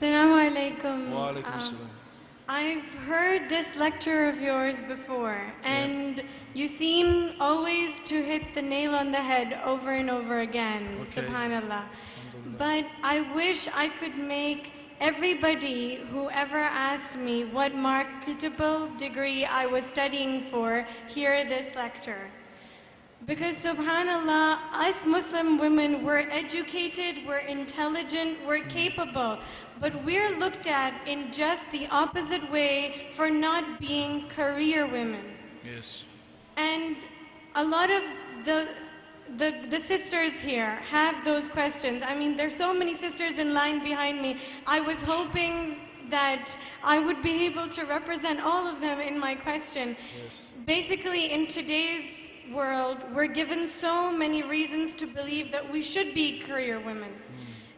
Assalamu alaikum. Wa alaikum salam. I've heard this lecture of yours before, and you seem always to hit the nail on the head over and over again, Okay. subhanallah. Alhamdulillah. But I wish I could make everybody who ever asked me what marketable degree I was studying for hear this lecture. Because subhanallah, us Muslim women, we're educated, we're intelligent, we're capable, but we're looked at in just the opposite way for not being career women. Yes. And a lot of the sisters here have those questions. I mean, there's so many sisters in line behind me. I was hoping that I would be able to represent all of them in my question. Yes. Basically, in today's world, we're given so many reasons to believe that we should be career women.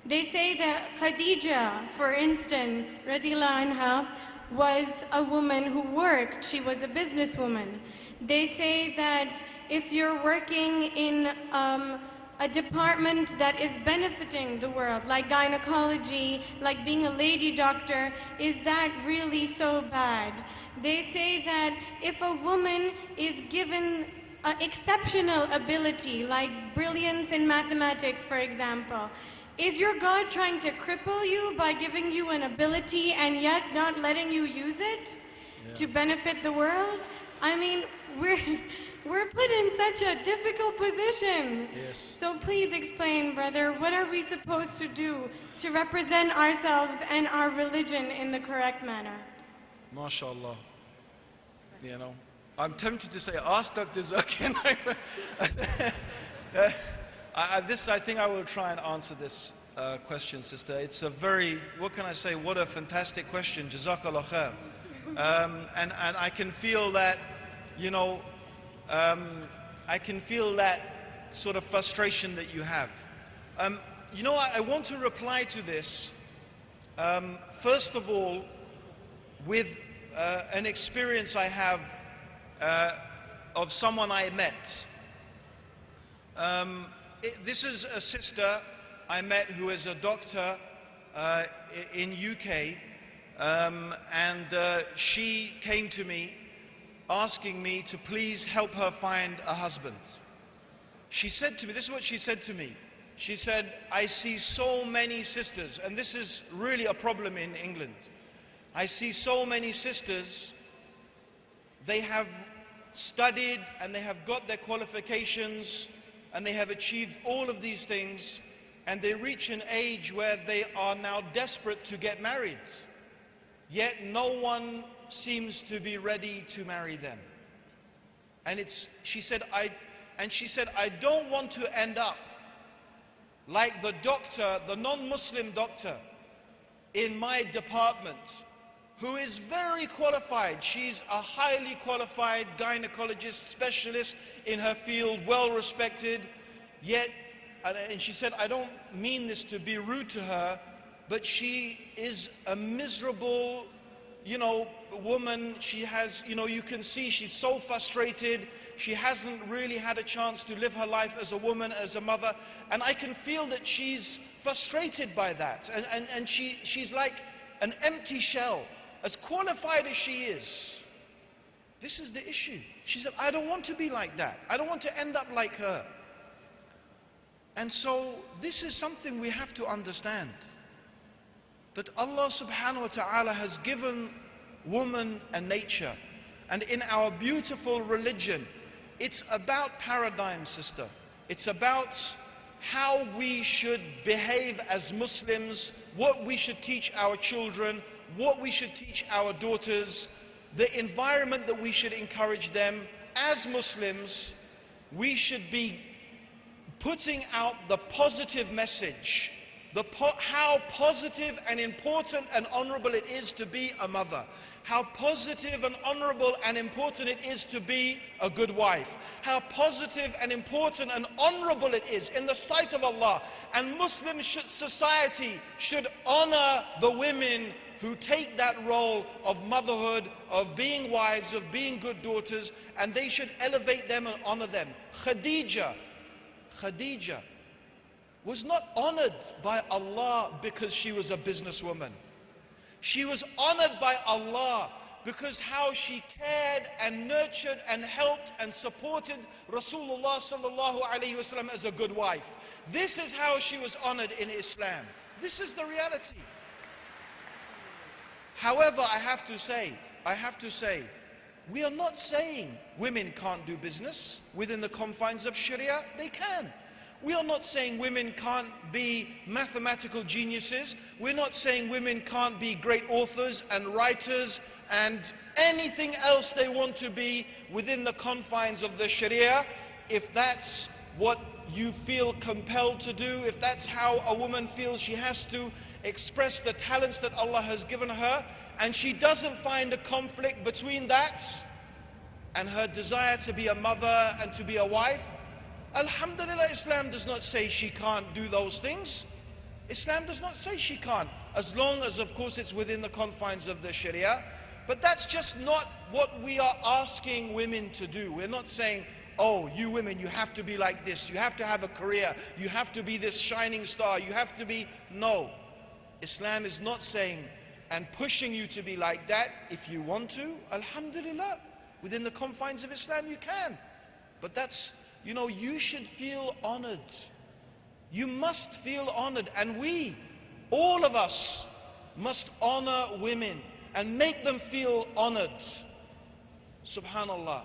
They say that Khadija, for instance, radiallahu anha, was a woman who worked. She was a businesswoman. They say that if you're working in a department that is benefiting the world, like gynecology, like being a lady doctor, is that really so bad? They say that if a woman is given exceptional ability, like brilliance in mathematics, for example, is your God trying to cripple you by giving you an ability and yet not letting you use it to benefit the world? I mean, we're put in such a difficult position. Yes. So please explain, brother, what are we supposed to do to represent ourselves and our religion in the correct manner? MashaAllah. You know, I'm tempted to say, ask Dr. Zakir. I think I will try and answer this question, sister. It's a very, what can I say, what a fantastic question. Jazakallah khair. And I can feel that, you know, I can feel that sort of frustration that you have. You know, I want to reply to this, first of all, with an experience I have of someone I met. This is a sister I met who is a doctor in UK, and she came to me asking me to please help her find a husband. She said to me, this is what she said to me. She said, I see so many sisters, and this is really a problem in England. I see so many sisters, they have studied and they have got their qualifications and they have achieved all of these things, and they reach an age where they are now desperate to get married. Yet no one seems to be ready to marry them. And she said, I don't want to end up like the doctor, the non-Muslim doctor in my department, who is very qualified. She's a highly qualified gynecologist, specialist in her field, well respected. Yet, and she said, I don't mean this to be rude to her, but she is a miserable, you know, woman. She has, you know, you can see she's so frustrated. She hasn't really had a chance to live her life as a woman, as a mother. And I can feel that she's frustrated by that. And she's like an empty shell, as qualified as she is. This is the issue. She said, I don't want to be like that. I don't want to end up like her. And so this is something we have to understand, that Allah subhanahu wa ta'ala has given woman a nature. And in our beautiful religion, it's about paradigm, sister. It's about how we should behave as Muslims, what we should teach our children, what we should teach our daughters, the environment that we should encourage them. As Muslims, we should be putting out the positive message, how positive and important and honorable it is to be a mother, how positive and honorable and important it is to be a good wife, how positive and important and honorable it is in the sight of Allah. And Muslim society should honor the women who take that role of motherhood, of being wives, of being good daughters, and they should elevate them and honor them. Khadija was not honored by Allah because she was a businesswoman. She was honored by Allah because how she cared and nurtured and helped and supported Rasulullah sallallahu alaihi wasallam as a good wife. This is how she was honored in Islam. This is the reality. However, I have to say, we are not saying women can't do business within the confines of Sharia. They can. We are not saying women can't be mathematical geniuses. We're not saying women can't be great authors and writers and anything else they want to be within the confines of the Sharia. If that's what you feel compelled to do, if that's how a woman feels she has to express the talents that Allah has given her, and she doesn't find a conflict between that and her desire to be a mother and to be a wife, Alhamdulillah, Islam does not say she can't do those things. Islam does not say she can't, as long as, of course, it's within the confines of the Sharia. But that's just not what we are asking women to do. We're not saying, oh, you women, you have to be like this, you have to have a career, you have to be this shining star, you have to be... No. Islam is not saying and pushing you to be like that. If you want to, Alhamdulillah, within the confines of Islam you can. But that's, you know, you should feel honored. You must feel honored. And we, all of us, must honor women and make them feel honored. Subhanallah.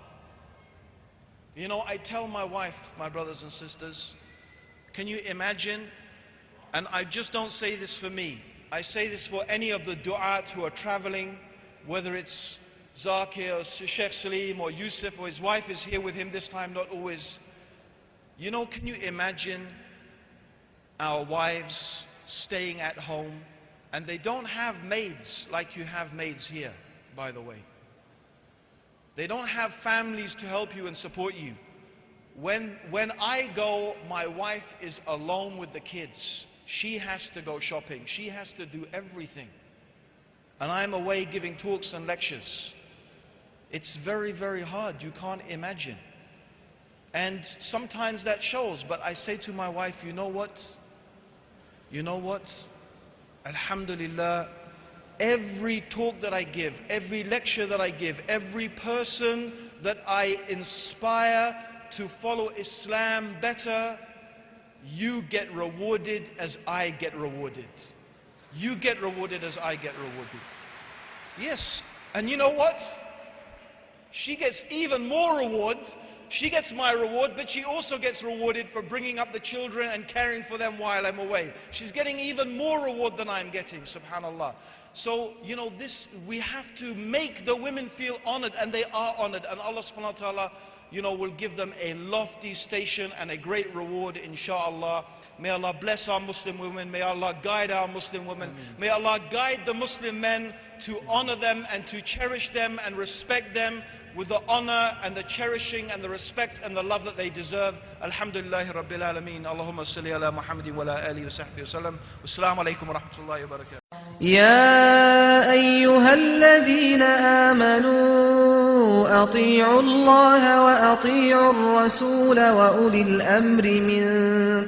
You know, I tell my wife, my brothers and sisters, can you imagine? And I just don't say this for me. I say this for any of the du'at who are traveling, whether it's Zakir or Sheikh Salim or Yusuf, or his wife is here with him this time, not always. You know, can you imagine our wives staying at home, and they don't have maids like you have maids here, by the way. They don't have families to help you and support you. When I go, my wife is alone with the kids. She has to go shopping. She has to do everything. And I'm away giving talks and lectures. It's very, very hard. You can't imagine. And sometimes that shows. But I say to my wife, you know what? You know what? Alhamdulillah, every talk that I give, every lecture that I give, every person that I inspire to follow Islam better, you get rewarded as I get rewarded. You get rewarded as I get rewarded. Yes, and you know what? She gets even more reward. She gets my reward, but she also gets rewarded for bringing up the children and caring for them while I'm away. She's getting even more reward than I'm getting, subhanallah. So, you know, this, we have to make the women feel honored, and they are honored, and Allah subhanahu wa ta'ala, you know, will give them a lofty station and a great reward, inshallah. May Allah bless our Muslim women. May Allah guide our Muslim women. May Allah guide the Muslim men to honor them and to cherish them and respect them with the honor and the cherishing and the respect and the love that they deserve. Alhamdulillahi Rabbil Alameen. Allahumma salli ala Muhammadin wa ala alihi wa sahbihi wa sallam. Wassalamu alaikum wa rahmatullahi wa barakatuh. يا أيها الذين آمنوا أطيعوا الله وأطيعوا الرسول وأولي الأمر منكم